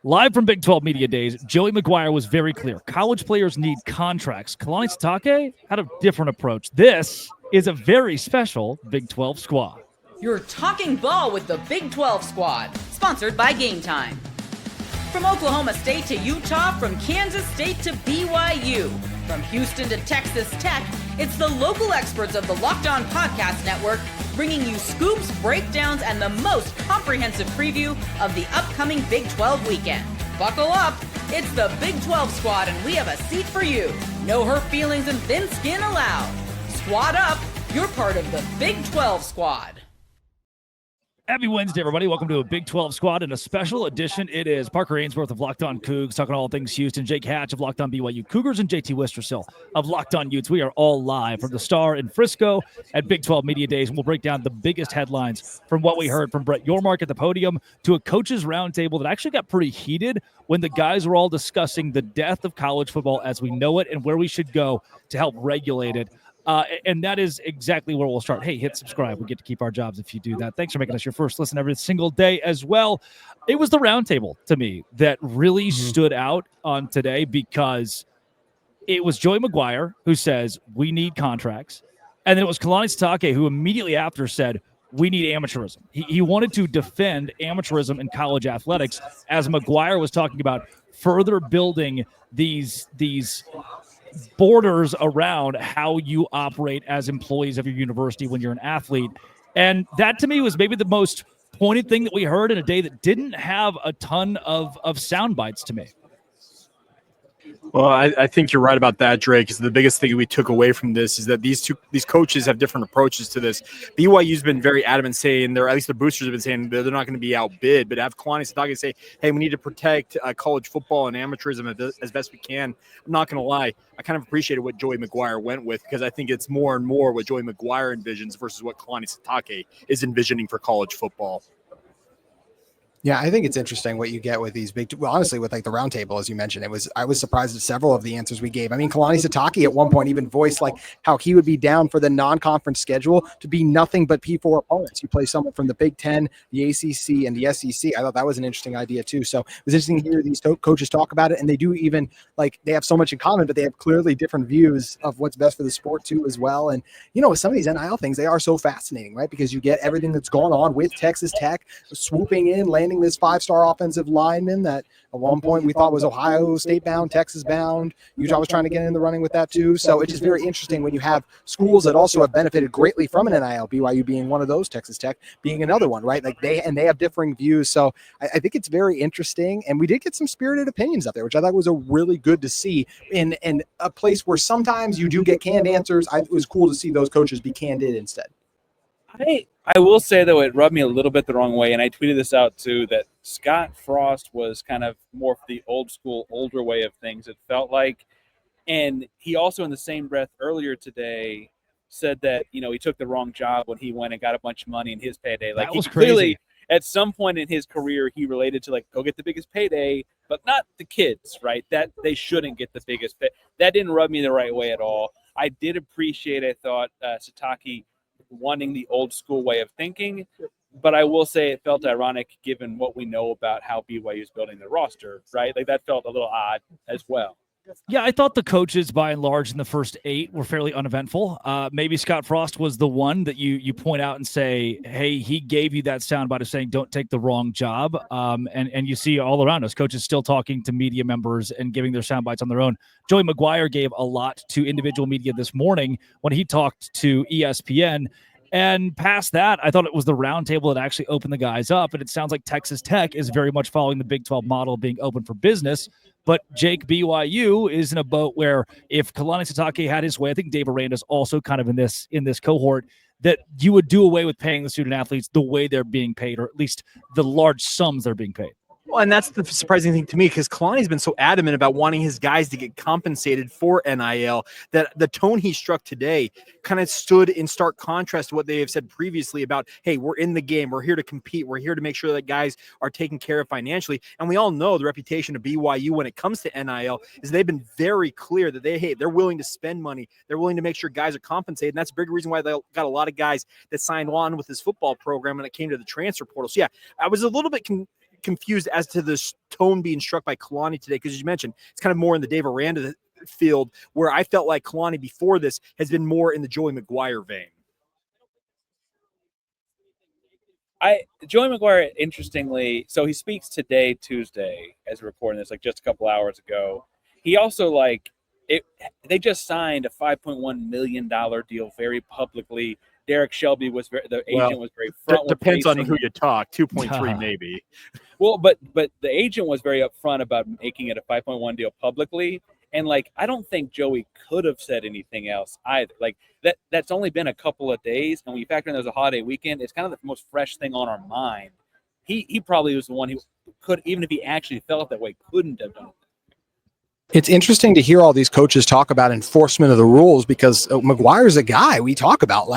Live from Big 12 Media Days, Joey McGuire was very clear. College players need contracts. Kalani Sitake had a different approach. This is a very special Big 12 squad. You're talking ball with the Big 12 squad, sponsored by Game Time. From Oklahoma State to Utah, from Kansas State to BYU, from Houston to Texas Tech, it's the local experts of the Locked On Podcast Network bringing you scoops, breakdowns, and the most comprehensive preview of the upcoming Big 12 weekend. Buckle up, it's the Big 12 squad, and we have a seat for you. No hurt feelings and thin skin allowed. Squad up, you're part of the Big 12 squad. Happy Wednesday, everybody. Welcome to a Big 12 squad and a special edition. It is Parker Ainsworth of Locked On Cougs, talking all things Houston, Jake Hatch of Locked On BYU Cougars, and JT Wistrcill of Locked On Utes. We are all live from the Star in Frisco at Big 12 Media Days, and we'll break down the biggest headlines from what we heard from Brett Yormark at the podium to a coaches' roundtable that actually got pretty heated when the guys were all discussing the death of college football as we know it and where we should go to help regulate it. And that is exactly where we'll start. Hey, hit subscribe. We get to keep our jobs if you do that. Thanks for making us your first listen every single day as well. It was the roundtable to me that really stood out on today because it was Joey McGuire who says we need contracts. And then it was Kalani Sitake who immediately after said we need amateurism. He wanted to defend amateurism in college athletics as McGuire was talking about further building these borders around how you operate as employees of your university when you're an athlete. And that to me was maybe the most pointed thing that we heard in a day that didn't have a ton of sound bites to me. Well, I think you're right about that, Drake. Because the biggest thing we took away from this is that these coaches have different approaches to this. BYU's been very adamant saying, at least the boosters have been saying they're not going to be outbid. But have Kalani Satake say, hey, we need to protect college football and amateurism as best we can. I'm not going to lie. I kind of appreciated what Joey McGuire went with because I think it's more and more what Joey McGuire envisions versus what Kalani Satake is envisioning for college football. Yeah, I think it's interesting what you get with these honestly, with like the roundtable, as you mentioned, I was surprised at several of the answers we gave. I mean, Kalani Sitake at one point even voiced like how he would be down for the non-conference schedule to be nothing but P4 opponents. You play someone from the Big Ten, the ACC, and the SEC. I thought that was an interesting idea too. So it was interesting to hear these coaches talk about it, and they do even like they have so much in common, but they have clearly different views of what's best for the sport too as well. And you know, with some of these NIL things, they are so fascinating, right? Because you get everything that's going on with Texas Tech swooping in, landing this 5-star offensive lineman that at one point we thought was Ohio State bound, Texas bound. Utah was trying to get in the running with that too. So it's just very interesting when you have schools that also have benefited greatly from an NIL, BYU being one of those, Texas Tech being another one, right? Like they have differing views. So I think it's very interesting. And we did get some spirited opinions out there, which I thought was a really good to see in a place where sometimes you do get canned answers. It was cool to see those coaches be candid instead. I will say, though, it rubbed me a little bit the wrong way, and I tweeted this out, too, that Scott Frost was kind of more for the old school, older way of things, it felt like. And he also, in the same breath earlier today, said that, you know, he took the wrong job when he went and got a bunch of money in his payday. Like, that was clearly, crazy. At some point in his career, he related to, like, go get the biggest payday, but not the kids, right? That they shouldn't get the biggest pay. That didn't rub me the right way at all. I did appreciate, I thought, Satake wanting the old school way of thinking, but I will say it felt ironic given what we know about how BYU is building their roster, right? Like that felt a little odd as well. Yeah, I thought the coaches, by and large, in the first 8 were fairly uneventful. Maybe Scott Frost was the one that you point out and say, hey, he gave you that soundbite of saying, don't take the wrong job. And you see all around us, coaches still talking to media members and giving their soundbites on their own. Joey McGuire gave a lot to individual media this morning when he talked to ESPN. And past that, I thought it was the roundtable that actually opened the guys up. And it sounds like Texas Tech is very much following the Big 12 model of being open for business. But Jake, BYU is in a boat where if Kalani Sitake had his way, I think Dave Aranda's also kind of in this cohort, that you would do away with paying the student athletes the way they're being paid, or at least the large sums they're being paid. Well, and that's the surprising thing to me, because Kalani's been so adamant about wanting his guys to get compensated for NIL that the tone he struck today kind of stood in stark contrast to what they have said previously about, hey, we're in the game, we're here to compete, we're here to make sure that guys are taken care of financially. And we all know the reputation of BYU when it comes to NIL is they've been very clear that they're willing to spend money, they're willing to make sure guys are compensated, and that's a big reason why they got a lot of guys that signed on with this football program when it came to the transfer portal. So yeah, I was a little bit confused as to this tone being struck by Kalani today, because as you mentioned, it's kind of more in the Dave Aranda field, where I felt like Kalani before this has been more in the Joey McGuire vein. Joey McGuire, interestingly, so he speaks today, Tuesday, as we're recording this, like just a couple hours ago. He also they just signed a $5.1 million deal very publicly. Derek Shelby the agent was very front. Depends on who you talk. 2.3 maybe. Well, but the agent was very upfront about making it a 5.1 deal publicly, and I don't think Joey could have said anything else either. That's only been a couple of days, and when you factor in there's a holiday weekend, it's kind of the most fresh thing on our mind. He probably was the one who could, even if he actually felt that way, couldn't have done it. It's interesting to hear all these coaches talk about enforcement of the rules, because McGuire's a guy we talk about.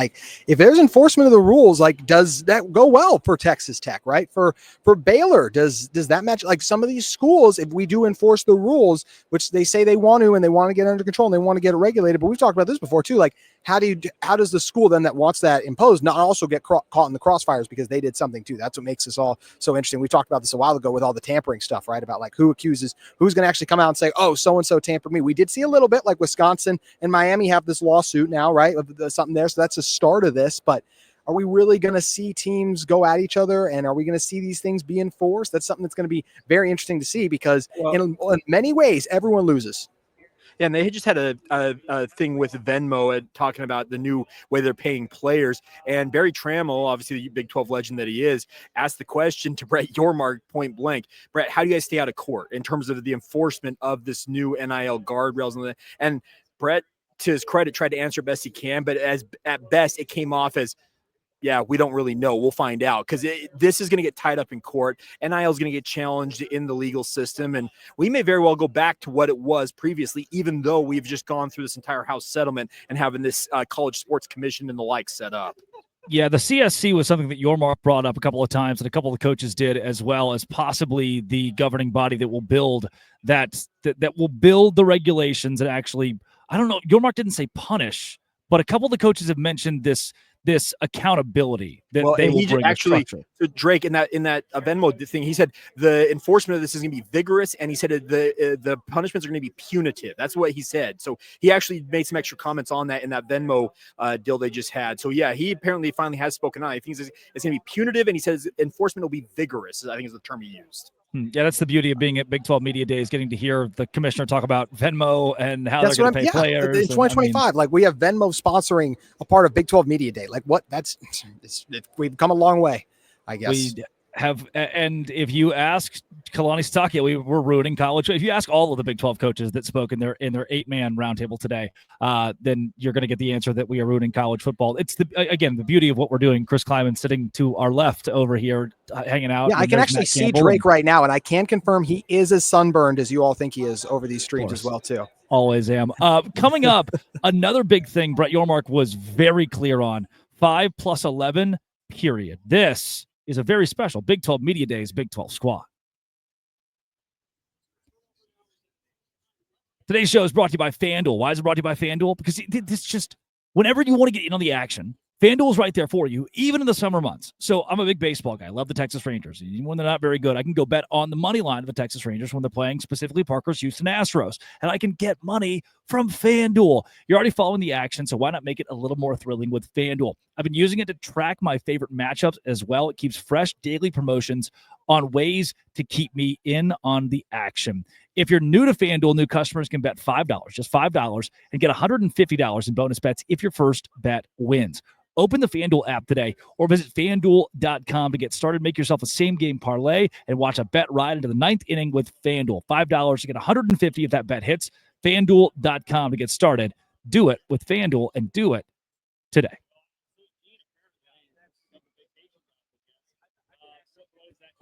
If there's enforcement of the rules, does that go well for Texas Tech, right? For Baylor, does that match? Some of these schools, if we do enforce the rules, which they say they want to, and they want to get under control and they want to get it regulated, but we've talked about this before too. How does the school then that wants that imposed not also get caught in the crossfires because they did something too? That's what makes this all so interesting. We talked about this a while ago with all the tampering stuff, right? About who's going to actually come out and say, oh, so-and-so tampered me. We did see a little bit Wisconsin and Miami have this lawsuit now, right? Something there. So that's the start of this, but are we really going to see teams go at each other, and are we going to see these things be enforced? That's something that's going to be very interesting to see, because in many ways, everyone loses. Yeah, and they just had a thing with Venmo talking about the new way they're paying players. And Barry Trammell, obviously the Big 12 legend that he is, asked the question to Brett Yormark point blank. Brett, how do you guys stay out of court in terms of the enforcement of this new NIL guardrails? And Brett, to his credit, tried to answer best he can, but at best it came off as, yeah, we don't really know. We'll find out, because this is going to get tied up in court. NIL is going to get challenged in the legal system, and we may very well go back to what it was previously, even though we've just gone through this entire House settlement and having this College Sports Commission and the like set up. Yeah, the CSC was something that Yormark brought up a couple of times, and a couple of coaches did, as well as possibly the governing body that will build that will build the regulations and actually, I don't know, Yormark didn't say punish, but a couple of the coaches have mentioned this accountability that they will bring actually, structure. So Drake, in that Venmo thing, he said the enforcement of this is going to be vigorous, and he said the punishments are going to be punitive. That's what he said. So he actually made some extra comments on that in that Venmo deal they just had. So yeah, he apparently finally has spoken out. He thinks it's going to be punitive, and he says enforcement will be vigorous, I think is the term he used. Yeah, that's the beauty of being at Big 12 Media Days, getting to hear the commissioner talk about Venmo and how they're going to pay players. In 2025, we have Venmo sponsoring a part of Big 12 Media Day. We've come a long way, I guess. We have, and if you ask Kalani Sitake, we're ruining college. If you ask all of the Big 12 coaches that spoke in their 8-man roundtable today, then you're going to get the answer that we are ruining college football. It's the beauty of what we're doing. Chris Kleiman sitting to our left over here, hanging out. Yeah, I can actually see Drake right now, and I can confirm he is as sunburned as you all think he is over these streams as well, too. Always am. Coming up, another big thing Brett Yormark was very clear on: 5 + 11, period. This is a very special Big 12 Media Days Big 12 squad. Today's show is brought to you by FanDuel. Why is it brought to you by FanDuel? Because it's just, whenever you want to get in on the action, FanDuel is right there for you, even in the summer months. So I'm a big baseball guy. I love the Texas Rangers. Even when they're not very good, I can go bet on the money line of the Texas Rangers when they're playing, specifically Parker's Houston Astros. And I can get money from FanDuel. You're already following the action, so why not make it a little more thrilling with FanDuel? I've been using it to track my favorite matchups as well. It keeps fresh daily promotions on ways to keep me in on the action. If you're new to FanDuel, new customers can bet $5, just $5, and get $150 in bonus bets if your first bet wins. Open the FanDuel app today or visit FanDuel.com to get started. Make yourself a same-game parlay and watch a bet ride into the 9th inning with FanDuel. $5 to get $150 if that bet hits. FanDuel.com to get started. Do it with FanDuel and do it today.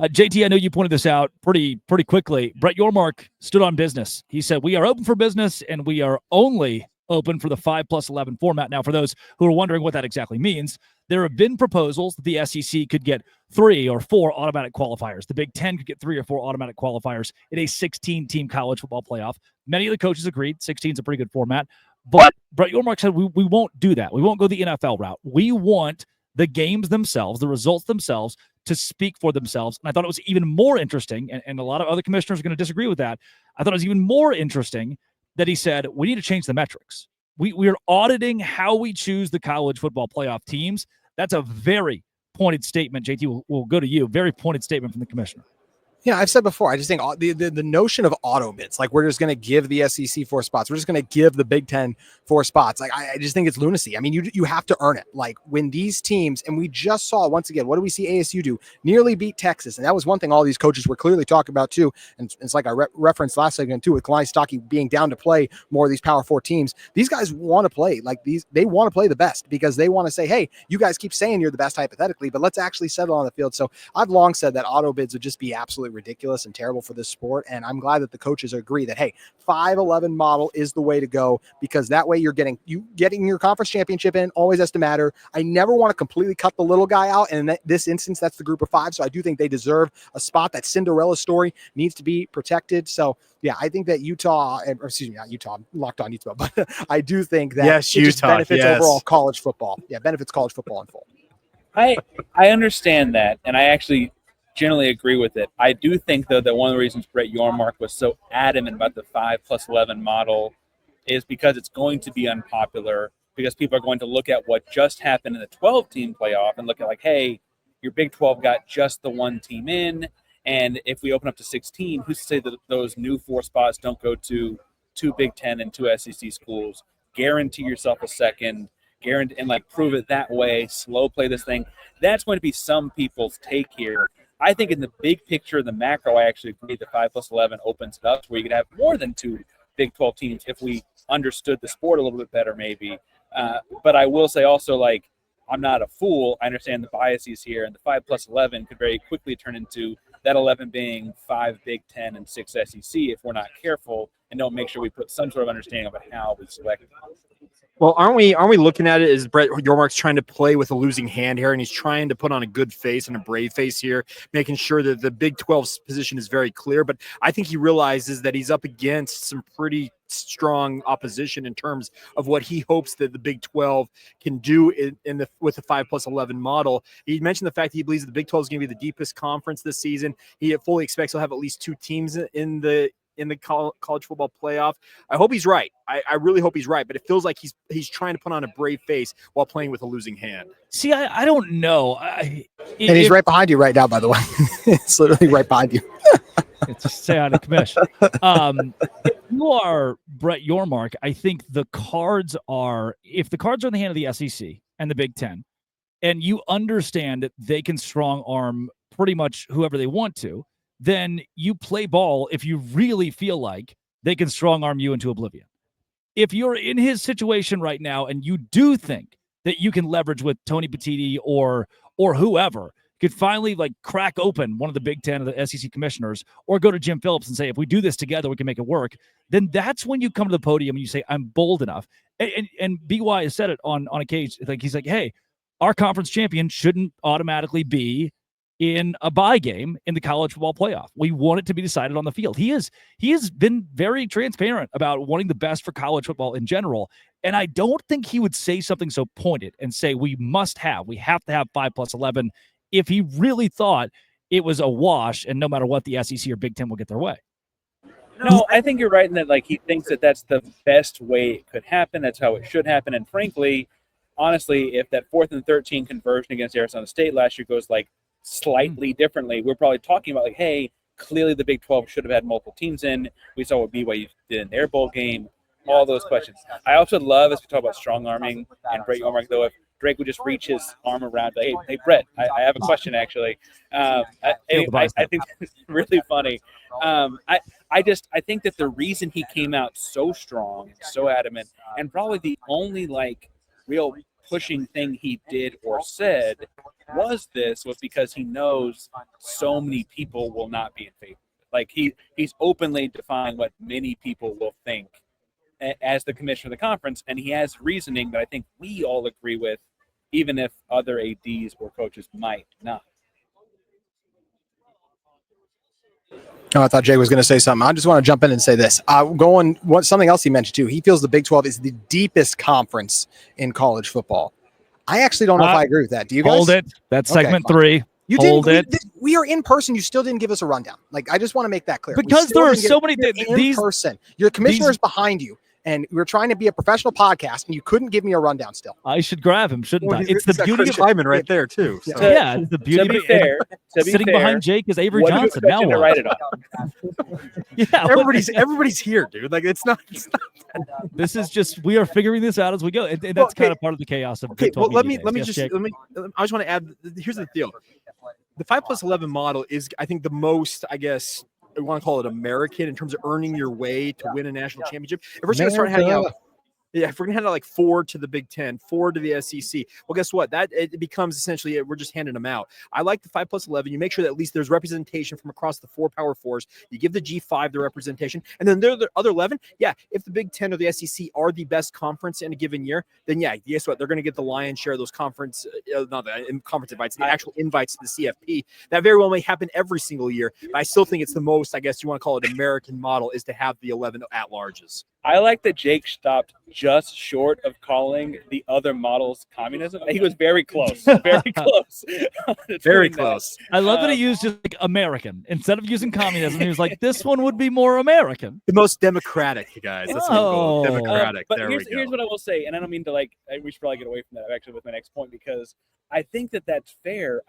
JT, I know you pointed this out pretty quickly. Brett Yormark stood on business. He said, we are open for business, and we are only open for the 5+11 format. Now, for those who are wondering what that exactly means, there have been proposals that the SEC could get 3 or 4 automatic qualifiers. The Big Ten could get 3 or 4 automatic qualifiers in a 16-team college football playoff. Many of the coaches agreed 16 is a pretty good format. But Brett Yormark said, we won't do that. We won't go the NFL route. We want the games themselves, the results themselves, to speak for themselves. And I thought it was even more interesting, and a lot of other commissioners are going to disagree with that. I thought it was even more interesting that he said, we need to change the metrics. We are auditing how we choose the college football playoff teams. That's a very pointed statement. JT, we'll go to you. Very pointed statement from the commissioner. Yeah, I've said before, I just think the notion of auto bids, like we're just going to give the SEC 4 spots. We're just going to give the Big Ten 4 spots. Like, I just think it's lunacy. I mean, you have to earn it. Like when these teams, and we just saw once again, what do we see ASU do? Nearly beat Texas. And that was one thing all these coaches were clearly talking about too. And it's like I referenced last segment too, with Kalani Sitake being down to play more of these Power 4 teams. These guys want to play they want to play the best because they want to say, hey, you guys keep saying you're the best hypothetically, but let's actually settle on the field. So I've long said that auto bids would just be absolutely ridiculous and terrible for this sport. And I'm glad that the coaches agree that, hey, 5-11 model is the way to go, because that way you're getting your conference championship in always has to matter. I never want to completely cut the little guy out. And in this instance, that's the group of 5. So I do think they deserve a spot. That Cinderella story needs to be protected. So yeah, I think that not Utah, locked on Utah, but I do think that yes, Utah benefits overall college football. Yeah, benefits college football in full. I understand that, and I actually generally agree with it. I do think, though, that one of the reasons Brett Yormark was so adamant about the 5+11 model is because it's going to be unpopular, because people are going to look at what just happened in the 12-team playoff and look at like, hey, your Big 12 got just the 1 team in, and if we open up to 16, who's to say that those new 4 spots don't go to 2 Big 10 and 2 SEC schools? Guarantee yourself a second, and like prove it that way, slow play this thing. That's going to be some people's take here. I think in the big picture, the macro, I actually agree that 5+11 opens it up to where you could have more than 2 Big 12 teams if we understood the sport a little bit better, maybe. But I will say also, like, I'm not a fool. I understand the biases here, and the 5+11 could very quickly turn into that 11 being 5 Big 10 and 6 SEC if we're not careful and don't make sure we put some sort of understanding of how we select it. Well, aren't we looking at it as Brett Yormark's trying to play with a losing hand here, and he's trying to put on a good face and a brave face here, making sure that the Big 12's position is very clear. But I think he realizes that he's up against some pretty strong opposition in terms of what he hopes that the Big 12 can do with the 5+11 model. He mentioned the fact that he believes that the Big 12 is going to be the deepest conference this season. He fully expects he'll have at least 2 teams in the college football playoff. I hope he's right. I really hope he's right, but it feels like he's trying to put on a brave face while playing with a losing hand. See, I don't know. And he's right behind you right now, by the way. It's literally right behind you. It's say on a commission. If you are Brett Yormark, I think if the cards are in the hand of the SEC and the Big Ten, and you understand that they can strong arm pretty much whoever they want to, then you play ball if you really feel like they can strong arm you into oblivion. If you're in his situation right now and you do think that you can leverage with Tony Petitti or whoever could finally like crack open one of the Big Ten or the SEC commissioners, or go to Jim Phillips and say, if we do this together, we can make it work, then that's when you come to the podium and you say, I'm bold enough. And BY has said it on occasion. Like, he's like, hey, our conference champion shouldn't automatically be in a bye game in the college football playoff. We want it to be decided on the field. He has been very transparent about wanting the best for college football in general. And I don't think he would say something so pointed and say, we have to have 5+11 if he really thought it was a wash and no matter what, the SEC or Big Ten will get their way. No, I think you're right in that, like, he thinks that that's the best way it could happen. That's how it should happen. And frankly, honestly, if that 4th and 13 conversion against Arizona State last year goes like slightly differently, we're probably talking about like, hey, clearly the Big 12 should have had multiple teams in. We saw what BYU did in their bowl game, all those questions. I also love, as we talk about strong arming and Brett Yormark, though, if Drake would just reach his arm around, like, hey Brett, I have a question actually. I think it's really funny. I think that the reason he came out so strong, so adamant, and probably the only like real pushing thing he did or said was because he knows so many people will not be in favor. Like he's openly defying what many people will think as the commissioner of the conference, and he has reasoning that I think we all agree with, even if other ADs or coaches might not. Oh, I thought Jay was going to say something. I just want to jump in and say this. Something else he mentioned too. He feels the Big 12 is the deepest conference in college football. I actually don't know if I agree with that. Do you guys? Hold it. That's segment 3. You Hold didn't. it. We are in person. You still didn't give us a rundown. Like, I just want to make that clear. Because there are so many in person. Your commissioner is behind you, and we're trying to be a professional podcast, and you couldn't give me a rundown still. I should grab him, shouldn't I? It's the beauty of Hyman right there too. So. Yeah, it's the beauty. To be fair, sitting behind Jake is Avery Johnson. Now what? Write it Yeah, everybody's here, dude. Like it's not. This is just we are figuring this out as we go, and that's kind of part of the chaos of. Okay, well, let me Yes, just Jake? I just want to add. Here's the deal. The 5+11 model is, I think, the most, I guess, I want to call it American in terms of earning your way to win a national championship. If we're going to start handing out, if we're going to hand out like 4 to the Big Ten, 4 to the SEC, well, guess what? That it becomes essentially we're just handing them out. I like the 5+11. You make sure that at least there's representation from across the 4 Power 4s. You give the G5 the representation, and then the other 11. Yeah, if the Big Ten or the SEC are the best conference in a given year, then yeah, guess what? They're going to get the lion's share of those conference invites, the actual invites to the CFP. That very well may happen every single year, but I still think it's the most, I guess you want to call it American model, is to have the 11 at-larges. I like that Jake stopped just short of calling the other models communism. He was very close. Very close. Very close. I love that he used just like American instead of using communism. He was like, this one would be more American. The most democratic, you guys. That's what we'll go. Democratic. But there we go. Here's what I will say, and I don't mean to we should probably get away from that actually with my next point, because I think that that's fair.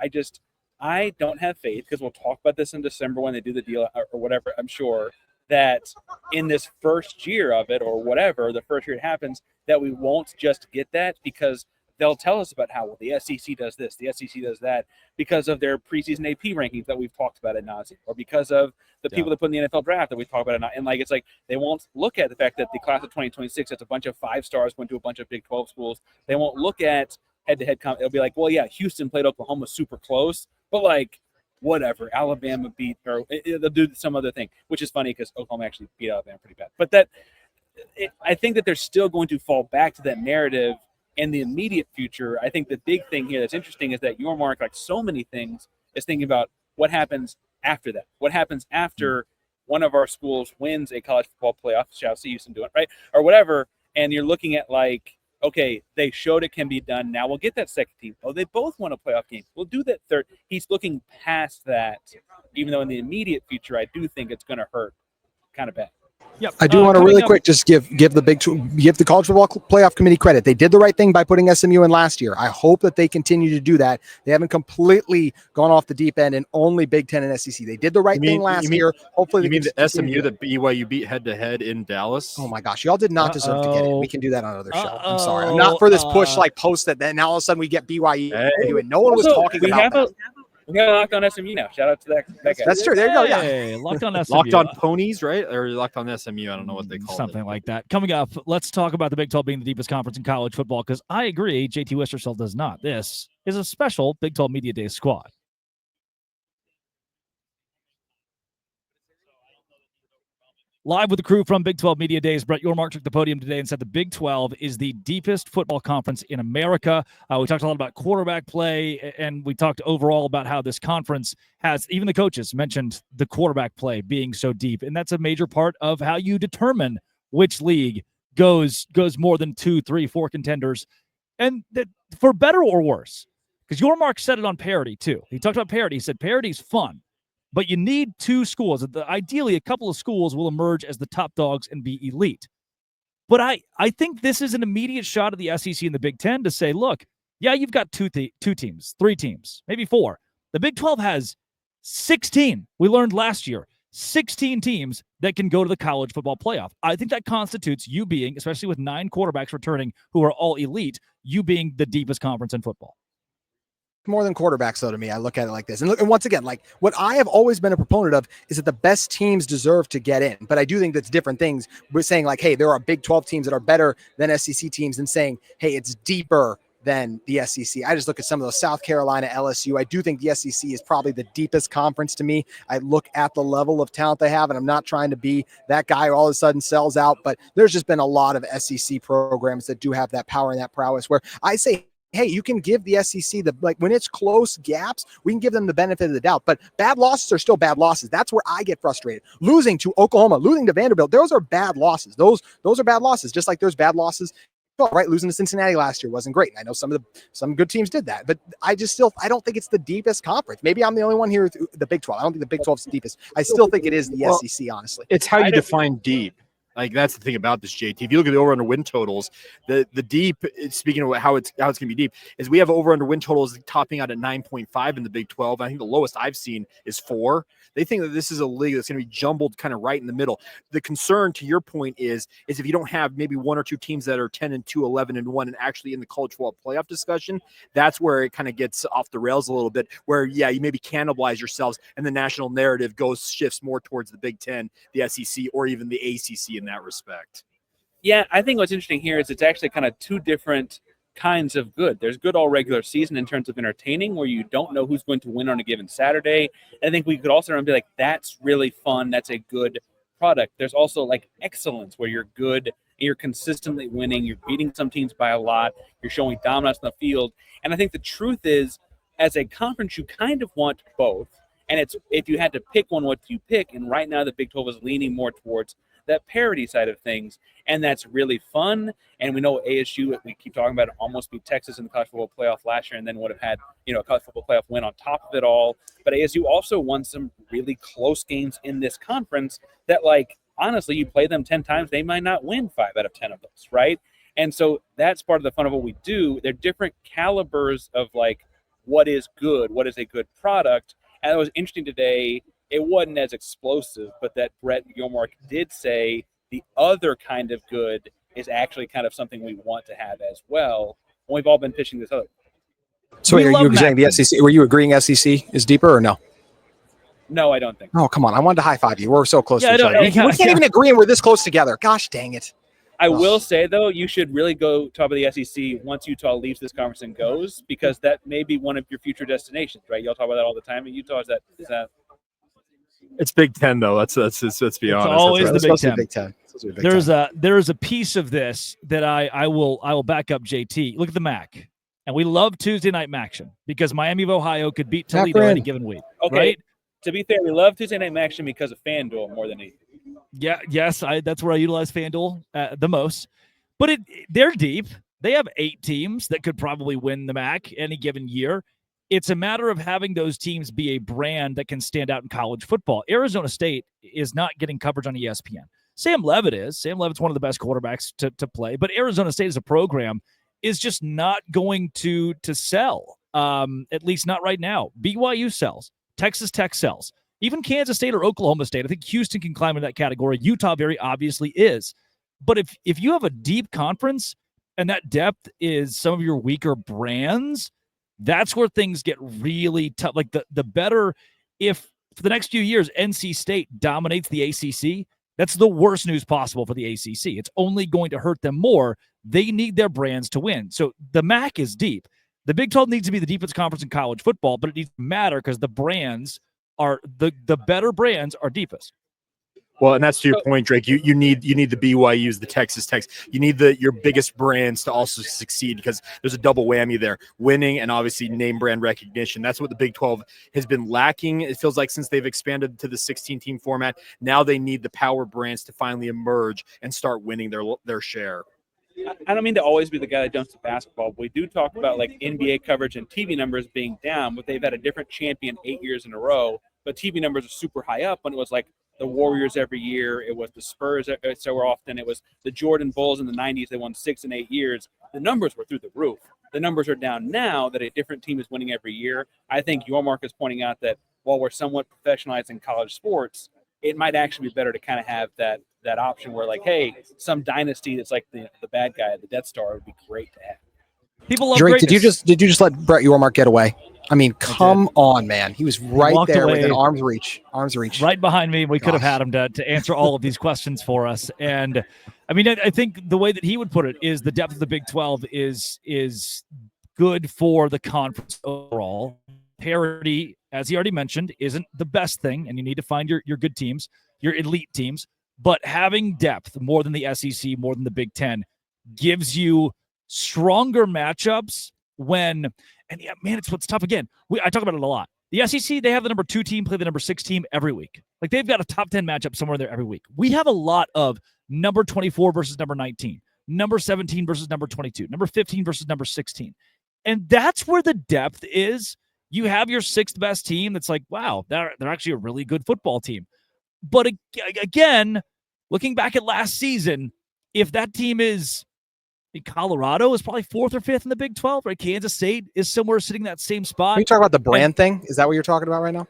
I don't have faith, because we'll talk about this in December when they do the deal or whatever, I'm sure, that in this first year of it or whatever, the first year it happens, that we won't just get that, because they'll tell us about how, well, the SEC does this, the SEC does that, because of their preseason AP rankings that we've talked about ad nauseum, or because of the people that put in the NFL draft that we talk about. And it's like they won't look at the fact that the class of 2026, it's a bunch of 5 stars going to a bunch of Big 12 schools. They won't look at head-to-head. It'll be like, well, yeah, Houston played Oklahoma super close, but like, whatever, Alabama beat, or they'll do some other thing, which is funny because Oklahoma actually beat Alabama pretty bad. But I think that they're still going to fall back to that narrative in the immediate future. I think the big thing here that's interesting is that Yormark, like so many things, is thinking about what happens after that. What happens after one of our schools wins a college football playoff, shall see Houston do it, right? Or whatever, and you're looking at like, okay, they showed it can be done. Now we'll get that second team. Oh, they both won a playoff game. We'll do that third. He's looking past that, even though in the immediate future, I do think it's going to hurt kind of bad. Yep. I do want to really quick just give the college football playoff committee credit. They did the right thing by putting SMU in last year. I hope that they continue to do that. They haven't completely gone off the deep end and only Big Ten and SEC. They did the right thing last year. Hopefully, you mean the SMU that BYU beat head-to-head in Dallas? Oh my gosh, y'all did not deserve to get it. We can do that on another show. I'm sorry. I'm not for this push like post that. Then now all of a sudden we get BYU. Hey. No one was talking about that. We got Locked on SMU now. Shout out to that guy. That's true. There you go. Yeah. Hey, Locked on SMU. Locked on Ponies, right? Or Locked on SMU. I don't know what they call something like that. Coming up, let's talk about the Big 12 being the deepest conference in college football, because I agree, JT Wistrcill does not. This is a special Big 12 Media Day squad. Live with the crew from Big 12 Media Days, Brett Yormark took the podium today and said the Big 12 is the deepest football conference in America. We talked a lot about quarterback play, and we talked overall about how this conference has, even the coaches mentioned the quarterback play being so deep, and that's a major part of how you determine which league goes more than 2, 3, 4 contenders, and that for better or worse, because Yormark said it on parity too. He talked about parity. He said parity's fun, but you need 2 schools. Ideally, a couple of schools will emerge as the top dogs and be elite. But I think this is an immediate shot at the SEC and the Big Ten to say, look, yeah, you've got 2 teams, 3 teams, maybe 4. The Big 12 has 16. We learned last year, 16 teams that can go to the college football playoff. I think that constitutes you being, especially with 9 quarterbacks returning who are all elite, you being the deepest conference in football. More than quarterbacks, though, to me. I look at it like this. And once again, like what I have always been a proponent of is that the best teams deserve to get in. But I do think that's different things. We're saying like, hey, there are Big 12 teams that are better than SEC teams, and saying, hey, it's deeper than the SEC. I just look at some of those South Carolina, LSU. I do think the SEC is probably the deepest conference to me. I look at the level of talent they have, and I'm not trying to be that guy who all of a sudden sells out, but there's just been a lot of SEC programs that do have that power and that prowess where I say, hey, you can give the SEC when it's close gaps, we can give them the benefit of the doubt. But bad losses are still bad losses. That's where I get frustrated. Losing to Oklahoma, losing to Vanderbilt, those are bad losses. Those are bad losses. Just like there's bad losses. Right, losing to Cincinnati last year wasn't great. I know some good teams did that, but I don't think it's the deepest conference. Maybe I'm the only one here with the Big 12. I don't think the Big 12 is the deepest. I still think it is the SEC, honestly. It's how you define deep. Like, that's the thing about this, JT. If you look at the over-under win totals, the deep, speaking of how it's going to be deep, is we have over-under win totals topping out at 9.5 in the Big 12. I think the lowest I've seen is 4. They think that this is a league that's going to be jumbled kind of right in the middle. The concern, to your point, is if you don't have maybe 1 or 2 teams that are 10-2, 11-1, and actually in the college football playoff discussion, that's where it kind of gets off the rails a little bit, where, yeah, you maybe cannibalize yourselves, and the national narrative shifts more towards the Big 10, the SEC, or even the ACC in that respect. Yeah, I think what's interesting here is it's actually kind of 2 different kinds of good. There's good all regular season in terms of entertaining, where you don't know who's going to win on a given Saturday. And I think we could also be like, that's really fun. That's a good product. There's also like excellence, where you're good and you're consistently winning. You're beating some teams by a lot. You're showing dominance on the field. And I think the truth is, as a conference, you kind of want both. And it's, if you had to pick one, what do you pick? And right now the Big 12 is leaning more towards that parity side of things, and that's really fun. And we know ASU, we keep talking about it, almost beat Texas in the college football playoff last year, and then would have had, a college football playoff win on top of it all. But ASU also won some really close games in this conference that, like, honestly, you play them 10 times, they might not win 5 out of 10 of those, right? And so that's part of the fun of what we do. They're different calibers of, like, what is good, what is a good product. And it was interesting today. It wasn't as explosive, but that Brett Yormark did say the other kind of good is actually kind of something we want to have as well. And we've all been pitching this other. So are you saying the SEC? Were you agreeing SEC is deeper or no? No, I don't think. Oh, come on. I wanted to high five you. We're so close to each other. We can't even agree, and we're this close together. Gosh dang it. I will say, though, you should really go top of the SEC once Utah leaves this conference and goes, because that may be one of your future destinations, right? Y'all talk about that all the time. And Utah, is that It's Big 10, though. Let's be honest. It's always the Big 10. There's a piece of this that I will back up, JT. Look at the MAC, and we love Tuesday night action because Miami of Ohio could beat Toledo any given week. Okay. Right? To be fair, we love Tuesday night action because of FanDuel more than anything. Yeah, yes, that's where I utilize FanDuel the most. But they're deep. They have 8 teams that could probably win the MAC any given year. It's a matter of having those teams be a brand that can stand out in college football. Arizona State is not getting coverage on ESPN. Sam Leavitt is. Sam Leavitt's one of the best quarterbacks to play. But Arizona State as a program is just not going to sell, at least not right now. BYU sells. Texas Tech sells. Even Kansas State or Oklahoma State. I think Houston can climb into that category. Utah very obviously is. But if you have a deep conference and that depth is some of your weaker brands, that's where things get really tough. Like the better, if for the next few years NC State dominates the ACC, that's the worst news possible for the ACC. It's only going to hurt them more. They need their brands to win. So the MAC is deep. The Big 12 needs to be the deepest conference in college football, but it needs to matter because the brands are the better brands are deepest. Well, and that's to your point, Drake. You need the BYUs, the Texas Techs. You need your biggest brands to also succeed because there's a double whammy there: winning and obviously name brand recognition. That's what the Big 12 has been lacking. It feels like since they've expanded to the 16-team format, now they need the power brands to finally emerge and start winning their share. I don't mean to always be the guy that jumps to basketball, but we do talk about like NBA coverage and TV numbers being down, but they've had a different champion 8 years in a row. But TV numbers are super high up when it was like the Warriors every year. It was the Spurs so often. It was the Jordan Bulls in the 90s. They won 6 in 8 years. The numbers were through the roof. The numbers are down now that a different team is winning every year. I think Yormark is pointing out that while we're somewhat professionalizing college sports, it might actually be better to kind of have that option where, like, hey, some dynasty that's like the bad guy, the Death Star, would be great to have. People love Drake, greatness. did you just let Brett Yormark get away? I mean, come on, man. He was right there away, within arm's reach. Right behind me. We could have had him to answer all of these questions for us. And I mean, I think the way that he would put it is the depth of the Big 12 is good for the conference overall. Parity, as he already mentioned, isn't the best thing, and you need to find your good teams, your elite teams. But having depth more than the SEC, more than the Big Ten, gives you stronger matchups when, and yeah, man, it's what's tough again. I talk about it a lot. The SEC, they have the number 2 team play the number 6 team every week. Like they've got a top 10 matchup somewhere there every week. We have a lot of number 24 versus number 19, number 17 versus number 22, number 15 versus number 16. And that's where the depth is. You have your 6th best team that's like, wow, they're actually a really good football team. But again, looking back at last season, if that team is Colorado is probably 4th or 5th in the Big 12, right? Kansas State is somewhere sitting in that same spot. Are you talking about the brand thing? Is that what you're talking about right now?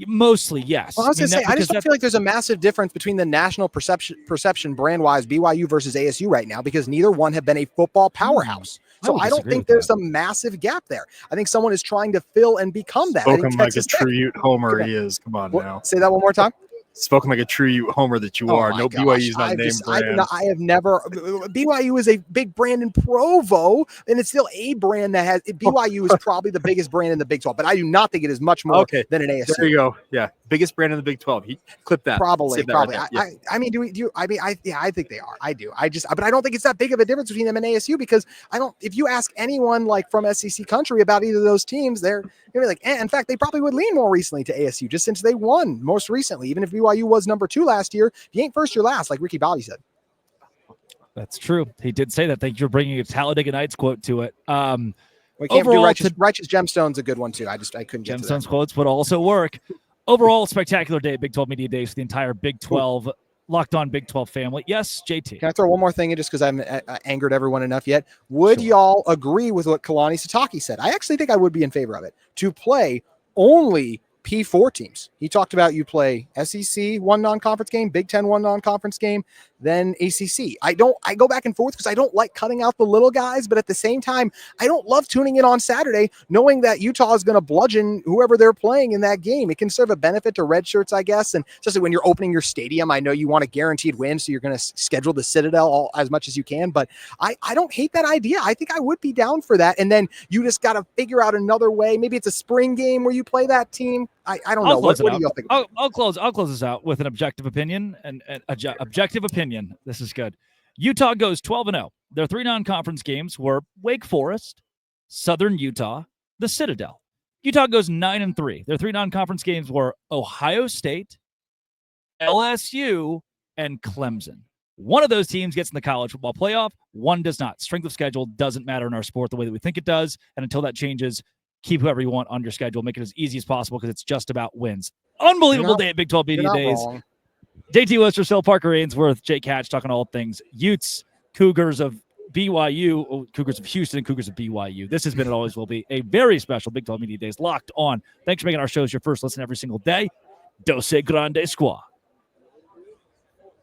Mostly, yes. Well, I was going to say, I just don't feel like there's a massive difference between the national perception brand-wise BYU versus ASU right now because neither one have been a football powerhouse. So I don't think there's a massive gap there. I think someone is trying to fill and become that. Spoken like a true Ute homer he is. Come on now. Say that one more time. Spoken like a true Ute homer that you are. No, BYU's not named brand. I have never. BYU is a big brand in Provo, and it's still a brand that has. BYU is probably the biggest brand in the Big 12, but I do not think it is much more than an ASU. There you go. Yeah, biggest brand in the Big 12. Clip that. Probably. Right yeah. I mean, I think they are. I do. But I don't think it's that big of a difference between them and ASU because I don't. If you ask anyone like from SEC country about either of those teams, they're gonna be like. In fact, they probably would lean more recently to ASU just since they won most recently. Even if BYU was number 2 last year, you ain't first, you're last, like Ricky Bobby said. That's true. He did say that. Thank you for bringing a Talladega Nights quote to it. We can't do righteous Gemstone's a good one too. I couldn't get to that. Gemstones quotes would also work. Overall, spectacular day, Big 12 Media Days for the entire Big 12, Locked On Big 12 family. Yes, JT. Can I throw one more thing in just because I haven't angered everyone enough yet? Would y'all agree with what Kalani Sitake said? I actually think I would be in favor of it. To play only P4 teams. He talked about you play SEC one non-conference game, Big 10 one non-conference game, then ACC. I go back and forth because I don't like cutting out the little guys, but at the same time, I don't love tuning in on Saturday knowing that Utah is going to bludgeon whoever they're playing in that game. It can serve a benefit to red shirts, I guess, and especially when you're opening your stadium, I know you want a guaranteed win, so you're going to schedule the Citadel as much as you can, but I don't hate that idea. I think I would be down for that, and then you just got to figure out another way. Maybe it's a spring game where you play that team. I don't know. What do you think? I'll close this out with an objective opinion and objective opinion. This is good. Utah goes 12-0. Their 3 non-conference games were Wake Forest, Southern Utah, the Citadel. Utah goes 9-3. Their 3 non-conference games were Ohio State, LSU, and Clemson. One of those teams gets in the college football playoff. One does not. Strength of schedule doesn't matter in our sport the way that we think it does. And until that changes, keep whoever you want on your schedule. Make it as easy as possible because it's just about wins. Unbelievable day at Big 12 Media Days. Wrong. JT Wistrcill, Parker Ainsworth, Jake Hatch talking all things Utes, Cougars of BYU, Cougars of Houston, and Cougars of BYU. This has been and always will be a very special Big 12 Media Days Locked On. Thanks for making our shows your first listen every single day. Dose Grande Squad.